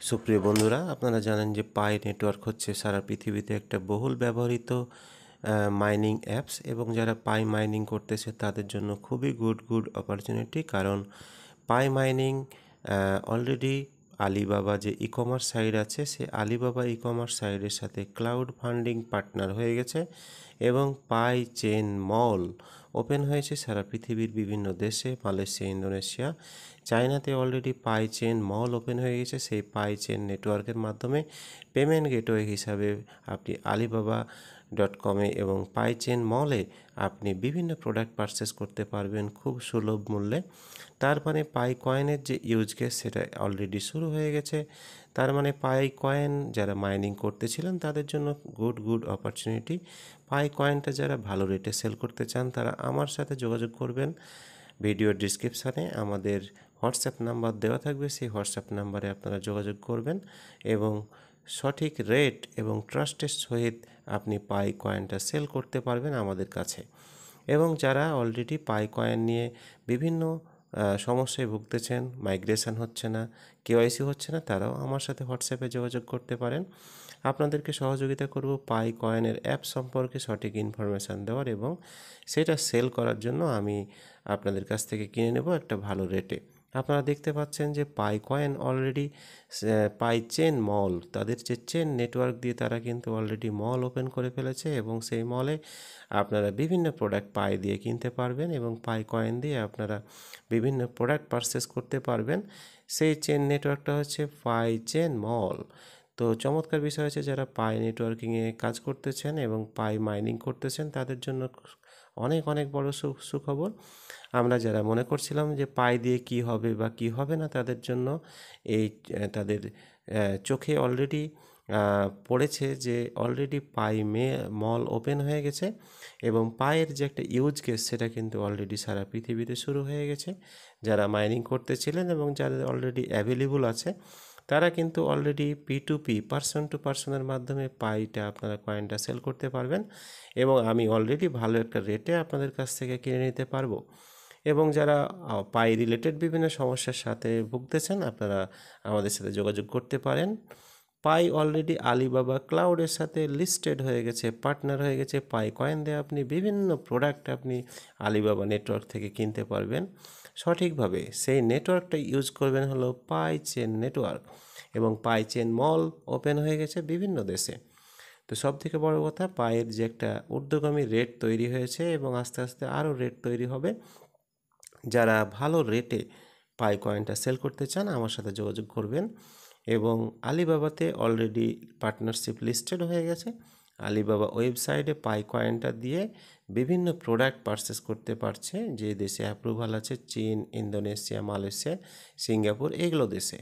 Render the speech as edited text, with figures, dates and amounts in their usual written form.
সুপ্রিয় বন্ধুরা, আপনারা জানেন যে পাই নেটওয়ার্ক হচ্ছে সারা পৃথিবীতে একটা বহুল ব্যবহৃত মাইনিং অ্যাপস এবং যারা পাই মাইনিং করতেছে তাদের জন্য খুবই গুড অপরচুনিটি। কারণ পাই মাইনিং অলরেডি আলিবাবা যে ই কমার্স সাইট আছে সে আলিবাবা ই কমার্স সাইটের সাথে ক্লাউড ফান্ডিং পার্টনার হয়ে গেছে এবং পাই চেন মল ওপেন হয়েছে সারা পৃথিবীর বিভিন্ন দেশে, মালয়েশিয়া, ইন্দোনেশিয়া, চায়নাতে অলরেডি পাই চেন মল ওপেন হয়ে গেছে। সেই পাই চেন নেটওয়ার্কের মাধ্যমে পেমেন্ট গেটওয়ে হিসাবে আপনি alibaba.com-এ এবং পাই চেন মলে আপনি বিভিন্ন প্রোডাক্ট পারচেস করতে পারবেন খুব সুলভ মূল্যে। তার মানে পাই কয়েনের যে ইউজ কেস সেটা অলরেডি শুরু হয়ে গেছে। তার মানে পাই কয়েন যারা মাইনিং করতেছিলেন তাদের জন্য গুড অপরচুনিটি। পাই কয়েনটা যারা ভালো রেটে সেল করতে চান তারা আমার সাথে যোগাযোগ করবেন। ভিডিওর ডিসক্রিপশানে আমাদের হোয়াটসঅ্যাপ নাম্বার দেওয়া থাকবে, সেই হোয়াটসঅ্যাপ নাম্বারে আপনারা যোগাযোগ করবেন এবং সঠিক রেট এবং ট্রাস্টের সহিত আপনি পাই কয়েনটা সেল করতে পারবেন আমাদের কাছে। এবং যারা অলরেডি পাই কয়েন নিয়ে বিভিন্ন সমস্যায় ভুগতেছেন, মাইগ্রেশন হচ্ছে না, কেওয়াইসি হচ্ছে না, তারাও আমার সাথে হোয়াটসঅ্যাপে যোগাযোগ করতে পারেন। আপনাদেরকে সহযোগিতা করব পাই কয়েনের অ্যাপ সম্পর্কে সঠিক ইনফরমেশান দেওয়ার এবং সেটা সেল করার জন্য আমি আপনাদের কাছ থেকে কিনে নেব একটা ভালো রেটে। আপনারা দেখতে পাচ্ছেন যে পাই কয়েন অলরেডি পাই চেন মল, তাদের যে চেন নেটওয়ার্ক দিয়ে তারা কিন্তু অলরেডি মল ওপেন করে ফেলেছে এবং সেই মলে আপনারা বিভিন্ন প্রোডাক্ট পাই দিয়ে কিনতে পারবেন এবং পাই কয়েন দিয়ে আপনারা বিভিন্ন প্রোডাক্ট পারচেস করতে পারবেন। সেই চেন নেটওয়ার্কটা হচ্ছে পাই চেন মল। তো চমৎকার বিষয় হচ্ছে যারা পাই নেটওয়ার্কিংয়ে কাজ করতেছেন এবং পাই মাইনিং করতেছেন তাদের জন্য অনেক বড় সুখবর। আমরা যারা মনে করছিলাম যে পাই দিয়ে কি হবে বা কি হবে না, তাদের জন্য এই তাদের চোখে অলরেডি পড়েছে যে অলরেডি পাই মল ওপেন হয়ে গেছে এবং পায়ের যে একটা ইউজ কেস সেটা কিন্তু অলরেডি সারা পৃথিবীতে শুরু হয়ে গেছে। যারা মাইনিং করতেছিলেন এবং যাদের অলরেডি অ্যাভেলেবল আছে তারা কিন্তু অলরেডি P2P, পার্সন টু পার্সনের মাধ্যমে পাইটা আপনারা কয়েনটা সেল করতে পারবেন এবং আমি অলরেডি ভালো একটা রেটে আপনাদের কাছ থেকে কিনে নিতে পারবো। এবং যারা পাই রিলেটেড বিভিন্ন সমস্যার সাথে ভুগতেছেন আপনারা আমাদের সাথে যোগাযোগ করতে পারেন। পাই অলরেডি আলিবাবা ক্লাউডের সাথে লিস্টেড হয়ে গেছে, পার্টনার হয়ে গেছে। পাই কয়েন দিয়ে আপনি বিভিন্ন প্রোডাক্ট আপনি আলিবাবা নেটওয়ার্ক থেকে কিনতে পারবেন সঠিকভাবে। সেই নেটওয়ার্কটা ইউজ করবেন হলো পাই চেন নেটওয়ার্ক এবং পাই চেন মল ওপেন হয়ে গেছে বিভিন্ন দেশে। তো সব থেকে বড় কথা, পায়ের যে একটা ঊর্ধ্বগামী রেট তৈরি হয়েছে এবং আস্তে আস্তে আরও রেট তৈরি হবে। যারা ভালো রেটে পাই কয়েনটা সেল করতে চান আমার সাথে যোগাযোগ করবেন এবং আলিবাবাতে অলরেডি পার্টনারশিপ লিস্টেড হয়ে গেছে। আলিবাবা ওয়েবসাইটে পাই কয়েনটা দিয়ে বিভিন্ন প্রোডাক্ট পারচেস করতে পারছে যে দেশে অ্যাপ্রুভাল আছে, চীন, ইন্দোনেশিয়া, মালয়েশিয়া, সিঙ্গাপুর, এগুলো দেশে।